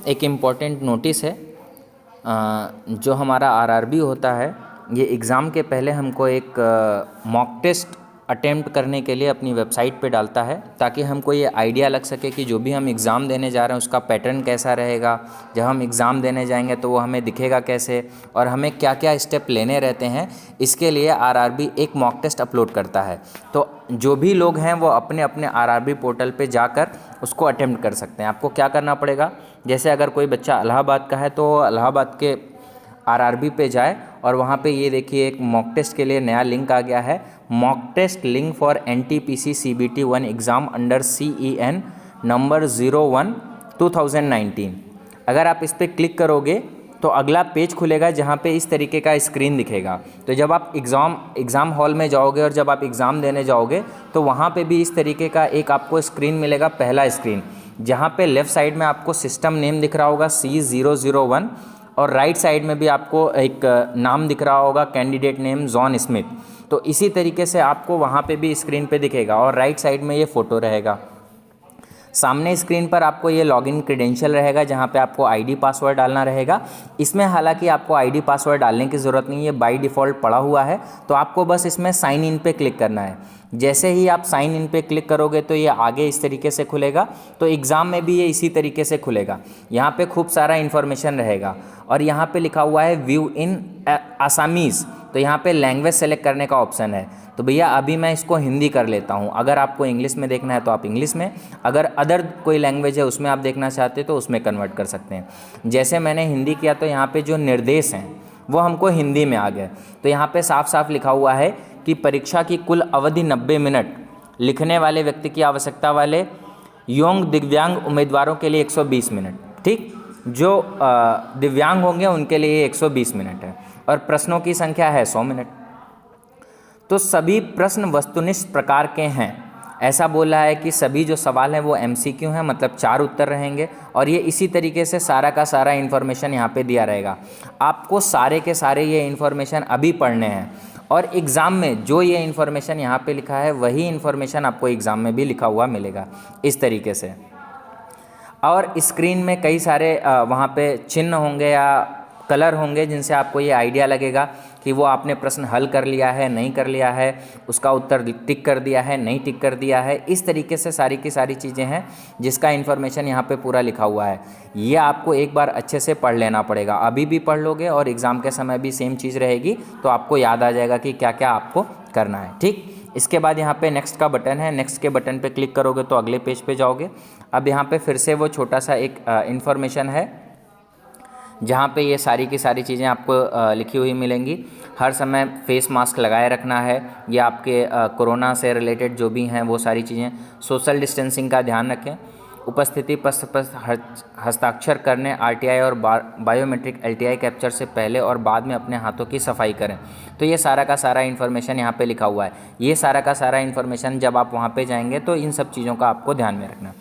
एक important notice है। जो हमारा आरआरबी होता है, ये एग्ज़ाम के पहले हमको एक मॉक टेस्ट अटेम्प्ट करने के लिए अपनी वेबसाइट पे डालता है, ताकि हमको ये आइडिया लग सके कि जो भी हम एग्ज़ाम देने जा रहे हैं उसका पैटर्न कैसा रहेगा। जब हम एग्ज़ाम देने जाएंगे तो वो हमें दिखेगा कैसे, और हमें क्या क्या स्टेप लेने रहते हैं। इसके लिए आरआरबी एक मॉक टेस्ट अपलोड करता है। तो जो भी लोग हैं वो अपने अपने आरआरबी पोर्टल पे जाकर उसको अटेम्प्ट कर सकते हैं। आपको क्या करना पड़ेगा, जैसे अगर कोई बच्चा इलाहाबाद का है तो इलाहाबाद के आरआरबी पे जाए और वहाँ पे ये देखिए एक मॉक टेस्ट के लिए नया लिंक आ गया है, mock test link for NTPC CBT 1 exam under CEN number 01/2019। अगर आप इस पर क्लिक करोगे तो अगला पेज खुलेगा जहाँ पे इस तरीके का स्क्रीन दिखेगा। तो जब आप एग्ज़ाम हॉल में जाओगे और जब आप एग्ज़ाम देने जाओगे तो वहाँ पे भी इस तरीके का एक आपको स्क्रीन मिलेगा, पहला स्क्रीन, जहाँ पे लेफ़्ट साइड में आपको सिस्टम नेम दिख रहा होगा C001, और राइट साइड में भी आपको एक नाम दिख रहा होगा, कैंडिडेट नेम जॉन स्मिथ। तो इसी तरीके से आपको वहाँ पे भी स्क्रीन पे दिखेगा, और राइट साइड में ये फ़ोटो रहेगा। सामने स्क्रीन पर आपको ये लॉगिन क्रेडेंशियल रहेगा, जहाँ पे आपको आईडी पासवर्ड डालना रहेगा। इसमें हालांकि आपको आईडी पासवर्ड डालने की ज़रूरत नहीं है, बाय डिफ़ॉल्ट पड़ा हुआ है। तो आपको बस इसमें साइन इन पे क्लिक करना है। जैसे ही आप साइन इन पे क्लिक करोगे तो ये आगे इस तरीके से खुलेगा। तो एग्ज़ाम में भी ये इसी तरीके से खुलेगा। यहाँ पे खूब सारा इन्फॉर्मेशन रहेगा, और यहाँ पे लिखा हुआ है व्यू इन आसामीज़। तो यहाँ पे लैंग्वेज सेलेक्ट करने का ऑप्शन है। तो भैया अभी मैं इसको हिंदी कर लेता हूँ। अगर आपको इंग्लिश में देखना है तो आप इंग्लिश में, अगर अदर कोई लैंग्वेज है उसमें आप देखना चाहते हो तो उसमें कन्वर्ट कर सकते हैं। जैसे मैंने हिंदी किया तो यहाँ पे जो निर्देश हैं वो हमको हिंदी में आ गए। तो यहाँ पे साफ साफ लिखा हुआ है कि परीक्षा की कुल अवधि 90 मिनट, लिखने वाले व्यक्ति की आवश्यकता वाले योग्य दिव्यांग उम्मीदवारों के लिए 120 मिनट, ठीक, जो दिव्यांग होंगे उनके लिए 120 मिनट है, और प्रश्नों की संख्या है 100 मिनट। तो सभी प्रश्न वस्तुनिष्ठ प्रकार के हैं। ऐसा बोला है कि सभी जो सवाल हैं वो MCQ हैं, मतलब 4 उत्तर रहेंगे, और ये इसी तरीके से सारा का सारा इन्फॉर्मेशन यहाँ पे दिया रहेगा। आपको सारे के सारे ये इन्फॉर्मेशन अभी पढ़ने हैं, और एग्ज़ाम में जो ये इन्फॉर्मेशन यहाँ पे लिखा है वही इन्फॉर्मेशन आपको एग्ज़ाम में भी लिखा हुआ मिलेगा इस तरीके से। और स्क्रीन में कई सारे वहाँ पे चिन्ह होंगे या कलर होंगे जिनसे आपको ये आइडिया लगेगा कि वो आपने प्रश्न हल कर लिया है, नहीं कर लिया है, उसका उत्तर टिक कर दिया है, नहीं टिक कर दिया है। इस तरीके से सारी की सारी चीज़ें हैं जिसका इन्फॉर्मेशन यहाँ पे पूरा लिखा हुआ है। ये आपको एक बार अच्छे से पढ़ लेना पड़ेगा। अभी भी पढ़ लोगे और एग्ज़ाम के समय भी सेम चीज़ रहेगी, तो आपको याद आ जाएगा कि क्या क्या आपको करना है, ठीक। इसके बाद यहाँ पे नेक्स्ट का बटन है, नेक्स्ट के बटन पे क्लिक करोगे तो अगले पेज पे जाओगे। अब यहाँ पे फिर से वो छोटा सा एक इन्फॉर्मेशन है जहाँ पे ये सारी की सारी चीज़ें आपको लिखी हुई मिलेंगी। हर समय फेस मास्क लगाए रखना है, ये आपके कोरोना से रिलेटेड जो भी हैं वो सारी चीज़ें। सोशल डिस्टेंसिंग का ध्यान रखें। उपस्थिति पर हस्ताक्षर करने, RTI और बायोमेट्रिक LTI कैप्चर से पहले और बाद में अपने हाथों की सफाई करें। तो ये सारा का सारा इन्फॉर्मेशन यहाँ पे लिखा हुआ है। ये सारा का सारा इन्फॉर्मेशन जब आप वहाँ पे जाएंगे तो इन सब चीज़ों का आपको ध्यान में रखना।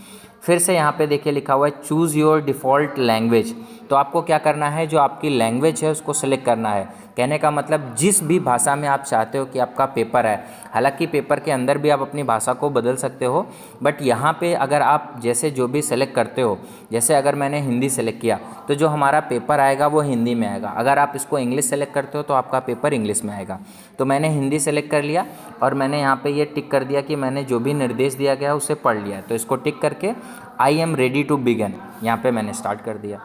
फिर से यहाँ पे देखिए लिखा हुआ है चूज़ योर डिफ़ॉल्ट लैंग्वेज। तो आपको क्या करना है, जो आपकी लैंग्वेज है उसको सेलेक्ट करना है। कहने का मतलब जिस भी भाषा में आप चाहते हो कि आपका पेपर है, हालांकि पेपर के अंदर भी आप अपनी भाषा को बदल सकते हो, बट यहाँ पे अगर आप जैसे जो भी सेलेक्ट करते हो, जैसे अगर मैंने हिंदी सेलेक्ट किया तो जो हमारा पेपर आएगा वो हिंदी में आएगा। अगर आप इसको इंग्लिश सेलेक्ट करते हो तो आपका पेपर इंग्लिश में आएगा। तो मैंने हिंदी सेलेक्ट कर लिया और मैंने यहाँ पे ये टिक कर दिया कि मैंने जो भी निर्देश दिया गया उसे पढ़ लिया। तो इसको टिक करके I am ready to begin यहाँ पे मैंने स्टार्ट कर दिया।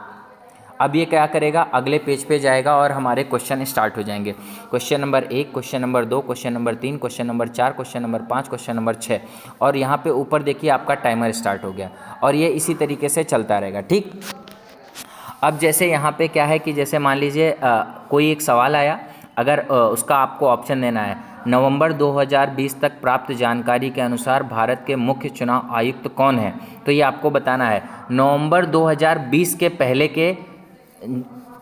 अब ये क्या करेगा, अगले पेज पे जाएगा और हमारे क्वेश्चन स्टार्ट हो जाएंगे। Question number 1, question number 2, question number 3, question number 4, question number 5, question number 6, और यहाँ पे ऊपर देखिए आपका टाइमर स्टार्ट हो गया, और ये इसी तरीके से चलता रहेगा, ठीक। अब जैसे यहाँ पे क्या है कि जैसे मान लीजिए कोई एक सवाल आया, अगर उसका आपको ऑप्शन देना है, नवंबर 2020 तक प्राप्त जानकारी के अनुसार भारत के मुख्य चुनाव आयुक्त कौन है। तो ये आपको बताना है नवंबर 2020 के पहले के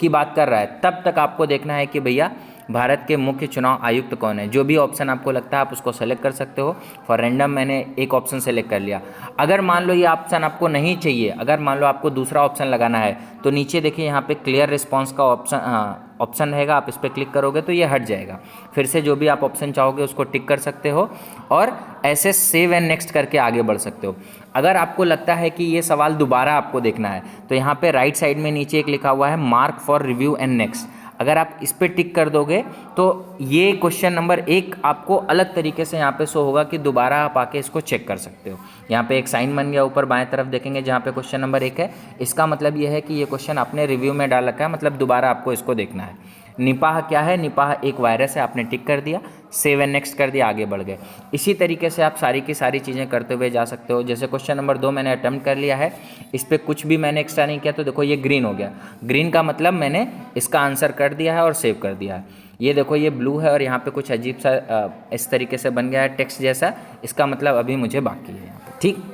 की बात कर रहा है, तब तक आपको देखना है कि भैया भारत के मुख्य चुनाव आयुक्त कौन है? जो भी ऑप्शन आपको लगता है आप उसको सेलेक्ट कर सकते हो। फॉर रैंडम मैंने एक ऑप्शन सेलेक्ट कर लिया। अगर मान लो ये ऑप्शन आपको नहीं चाहिए, अगर मान लो आपको दूसरा ऑप्शन लगाना है, तो नीचे देखिए यहाँ पे क्लियर रिस्पॉन्स का ऑप्शन रहेगा, आप इस पर क्लिक करोगे तो ये हट जाएगा। फिर से जो भी आप ऑप्शन चाहोगे उसको टिक कर सकते हो और ऐसे सेव एंड नेक्स्ट करके आगे बढ़ सकते हो। अगर आपको लगता है कि ये सवाल दोबारा आपको देखना है तो यहाँ पे राइट साइड में नीचे एक लिखा हुआ है mark for review and next, अगर आप इस पर टिक कर दोगे तो ये क्वेश्चन नंबर 1 आपको अलग तरीके से यहाँ पे शो होगा कि दोबारा आप आके इसको चेक कर सकते हो। यहाँ पे एक साइन बन गया ऊपर बाएं तरफ देखेंगे जहाँ पे क्वेश्चन नंबर 1 है। इसका मतलब ये है कि ये क्वेश्चन आपने रिव्यू में डाल रखा है, मतलब दोबारा आपको इसको देखना है। निपाह क्या है? निपाह एक वायरस है, आपने टिक कर दिया, सेव एंड नेक्स्ट कर दिया, आगे बढ़ गए। इसी तरीके से आप सारी की सारी चीज़ें करते हुए जा सकते हो। जैसे क्वेश्चन नंबर 2 मैंने अटेम्प्ट कर लिया है, इस पर कुछ भी मैंने एक्स्ट्रा नहीं किया, तो देखो ये ग्रीन हो गया। ग्रीन का मतलब मैंने इसका आंसर कर दिया है और सेव कर दिया है। ये देखो ये ब्लू है और यहाँ पे कुछ अजीब सा इस तरीके से बन गया है टेक्स्ट जैसा, इसका मतलब अभी मुझे बाकी है यहाँ पे, ठीक।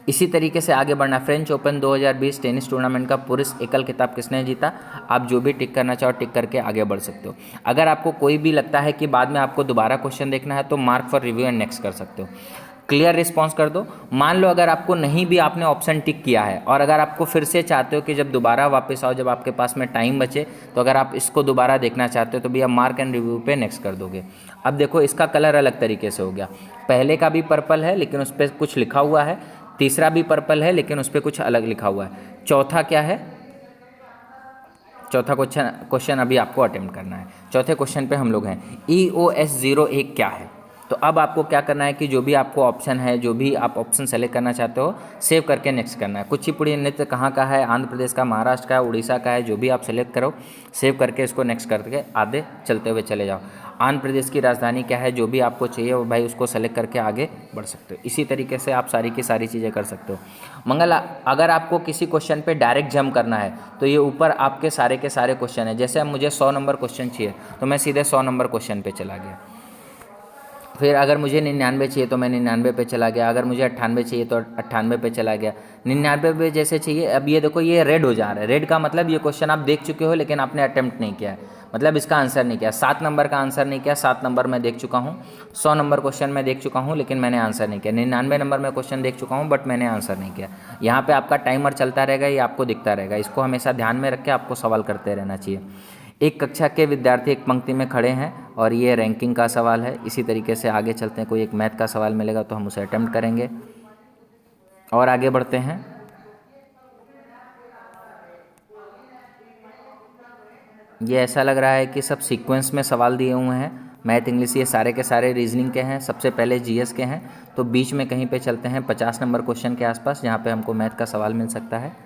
इसी तरीके से आगे बढ़ना। फ्रेंच ओपन 2020 टेनिस टूर्नामेंट का पुरुष एकल खिताब किसने जीता? आप जो भी टिक करना चाहो टिक करके आगे बढ़ सकते हो। अगर आपको कोई भी लगता है कि बाद में आपको दोबारा क्वेश्चन देखना है तो mark for review and next कर सकते हो। क्लियर रिस्पॉन्स कर दो। मान लो अगर आपको नहीं भी आपने ऑप्शन टिक किया है और अगर आपको फिर से चाहते हो कि जब दोबारा वापस आओ, जब आपके पास में टाइम बचे, तो अगर आप इसको दोबारा देखना चाहते हो तो भैया मार्क एंड रिव्यू पे नेक्स्ट कर दोगे। अब देखो इसका कलर अलग तरीके से हो गया। पहले का भी पर्पल है लेकिन उस पर कुछ लिखा हुआ है, तीसरा भी पर्पल है लेकिन उस पर कुछ अलग लिखा हुआ है। चौथा क्या है? चौथा क्वेश्चन अभी आपको अटेम्प्ट करना है। चौथे क्वेश्चन पे हम लोग हैं। EOS01 क्या है? तो अब आपको क्या करना है कि जो भी आपको ऑप्शन है, जो भी आप ऑप्शन सेलेक्ट करना चाहते हो, सेव करके नेक्स्ट करना है। कुचिपुड़ी नृत्य कहाँ का है? आंध्र प्रदेश का, महाराष्ट्र का, उड़ीसा का है, जो भी आप सेलेक्ट करो, सेव करके इसको नेक्स्ट करके आगे चलते हुए चले जाओ। आंध्र प्रदेश की राजधानी क्या है? जो भी आपको चाहिए वो भाई उसको सेलेक्ट करके आगे बढ़ सकते हो। इसी तरीके से आप सारी की सारी चीज़ें कर सकते हो। मंगल, अगर आपको किसी क्वेश्चन पे डायरेक्ट जंप करना है तो ये ऊपर आपके सारे के सारे क्वेश्चन है। जैसे अब मुझे 100 नंबर क्वेश्चन चाहिए तो मैं सीधे 100 नंबर क्वेश्चन पे चला गया। फिर अगर मुझे 99 चाहिए तो मैं 99 पे चला गया। अगर मुझे 98 चाहिए तो 98 पे चला गया। 99 पे जैसे चाहिए, अब ये देखो ये रेड हो जा रहा है। रेड का मतलब ये क्वेश्चन आप देख चुके हो लेकिन आपने अटेम्प्ट नहीं किया है, मतलब इसका आंसर नहीं किया। 7 नंबर का आंसर नहीं किया, 7 नंबर मैं देख चुका हूँ। 100 नंबर क्वेश्चन मैं देख चुका हूँ लेकिन मैंने आंसर नहीं किया। 99 नंबर में क्वेश्चन देख चुका हूँ बट मैंने आंसर नहीं किया। यहाँ पे आपका टाइमर चलता रहेगा, ये आपको दिखता रहेगा। इसको हमेशा ध्यान में रख के आपको सवाल करते रहना चाहिए। एक कक्षा के विद्यार्थी एक पंक्ति में खड़े हैं और ये रैंकिंग का सवाल है। इसी तरीके से आगे चलते हैं। कोई एक मैथ का सवाल मिलेगा तो हम उसे अटेम्प्ट करेंगे और आगे बढ़ते हैं। ये ऐसा लग रहा है कि सब सीक्वेंस में सवाल दिए हुए हैं। मैथ, इंग्लिश, ये सारे के सारे रीजनिंग के हैं। सबसे पहले जीएस के हैं, तो बीच में कहीं पे चलते हैं 50 नंबर क्वेश्चन के आसपास जहाँ पे हमको मैथ का सवाल मिल सकता है।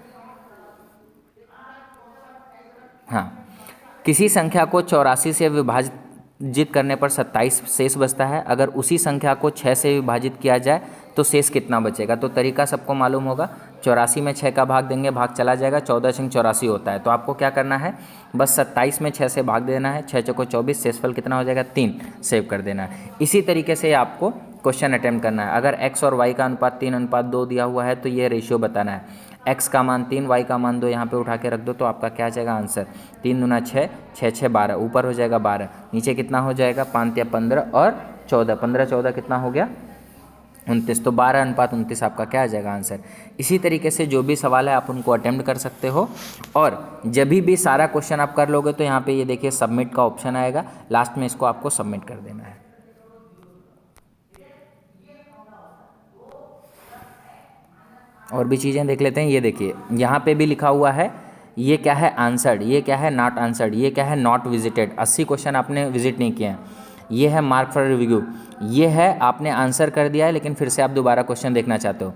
हाँ, किसी संख्या को 84 से विभाजित करने पर 27 शेष बचता है। अगर उसी संख्या को 6 से विभाजित किया जाए तो शेष कितना बचेगा? तो तरीका सबको मालूम होगा। 84 में 6 का भाग देंगे, भाग चला जाएगा, 14×84 होता है। तो आपको क्या करना है, बस 27 में 6 से भाग देना है, 6 चौको 24, शेषफल कितना हो जाएगा? 3, सेव कर देना है। इसी तरीके से आपको क्वेश्चन अटेम्प्ट करना है। अगर x और y का अनुपात 3:2 दिया हुआ है तो ये रेशियो बताना है। x का मान 3, y का मान 2 यहाँ पे उठा के रख दो तो आपका क्या आ जाएगा आंसर? 3 दूना 6, 6 6 12, ऊपर हो जाएगा 12, नीचे कितना हो जाएगा? 5 या 15 और 14, 15 14 कितना हो गया? 29। तो 12:29 आपका क्या आ जाएगा आंसर? इसी तरीके से जो भी सवाल है आप उनको अटेम्प्ट कर सकते हो। और जब भी सारा क्वेश्चन आप कर लोगे तो यहाँ पे ये देखिए सबमिट का ऑप्शन आएगा, लास्ट में इसको आपको सबमिट कर देना है। और भी चीज़ें देख लेते हैं। ये देखिए यहाँ पे भी लिखा हुआ है, ये क्या है? आंसर्ड। ये क्या है? Not answered. ये क्या है? Not visited. 80 क्वेश्चन आपने विजिट नहीं किए हैं। ये है मार्क फॉर रिव्यू। ये है आपने आंसर कर दिया है लेकिन फिर से आप दोबारा क्वेश्चन देखना चाहते हो।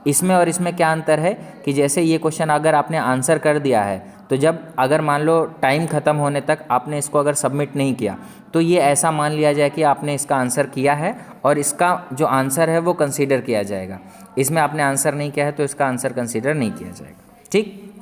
इसमें और इसमें क्या अंतर है कि जैसे ये क्वेश्चन अगर आपने आंसर कर दिया है तो जब अगर मान लो टाइम ख़त्म होने तक आपने इसको अगर सबमिट नहीं किया तो ये ऐसा मान लिया जाए कि आपने इसका आंसर किया है और इसका जो आंसर है वो कंसीडर किया जाएगा। इसमें आपने आंसर नहीं किया है तो इसका आंसर कंसीडर नहीं किया जाएगा। ठीक,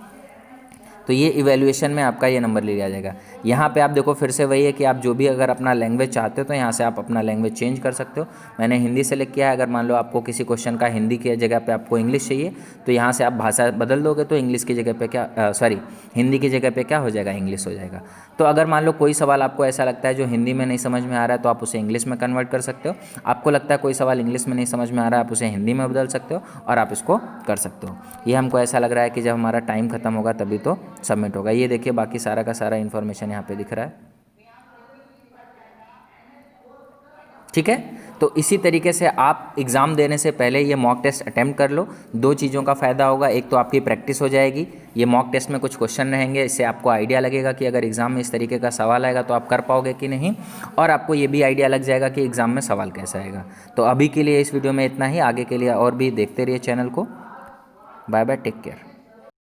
तो ये इवैल्यूएशन में आपका ये नंबर लिया जाएगा। यहाँ पे आप देखो फिर से वही है कि आप जो भी अगर अपना लैंग्वेज चाहते हो तो यहाँ से आप अपना लैंग्वेज चेंज कर सकते हो। मैंने हिंदी सेलेक्ट किया है। अगर मान लो आपको किसी क्वेश्चन का हिंदी की जगह पे आपको इंग्लिश चाहिए तो यहाँ से आप भाषा बदल दोगे तो इंग्लिश की जगह पे क्या सॉरी हिंदी की जगह पे क्या हो जाएगा, इंग्लिश हो जाएगा। तो अगर मान लो कोई सवाल आपको ऐसा लगता है जो हिंदी में नहीं समझ में आ रहा है तो आप उसे इंग्लिश में कन्वर्ट कर सकते हो। आपको लगता है कोई सवाल इंग्लिश में नहीं समझ में आ रहा है, आप उसे हिंदी में बदल सकते हो और आप इसको कर सकते हो। ये हमको ऐसा लग रहा है कि जब हमारा टाइम खत्म होगा तभी तो सबमिट होगा। ये देखिए बाकी सारा का सारा इन्फॉर्मेशन यहाँ पे दिख रहा है, ठीक है। तो इसी तरीके से आप एग्ज़ाम देने से पहले ये मॉक टेस्ट अटेम्प्ट कर लो। दो चीज़ों का फ़ायदा होगा, एक तो आपकी प्रैक्टिस हो जाएगी, ये मॉक टेस्ट में कुछ क्वेश्चन रहेंगे, इससे आपको आइडिया लगेगा कि अगर एग्ज़ाम में इस तरीके का सवाल आएगा तो आप कर पाओगे कि नहीं, और आपको ये भी आइडिया लग जाएगा कि एग्ज़ाम में सवाल कैसा आएगा। तो अभी के लिए इस वीडियो में इतना ही, आगे के लिए और भी देखते रहिए चैनल को। Bye bye, take care.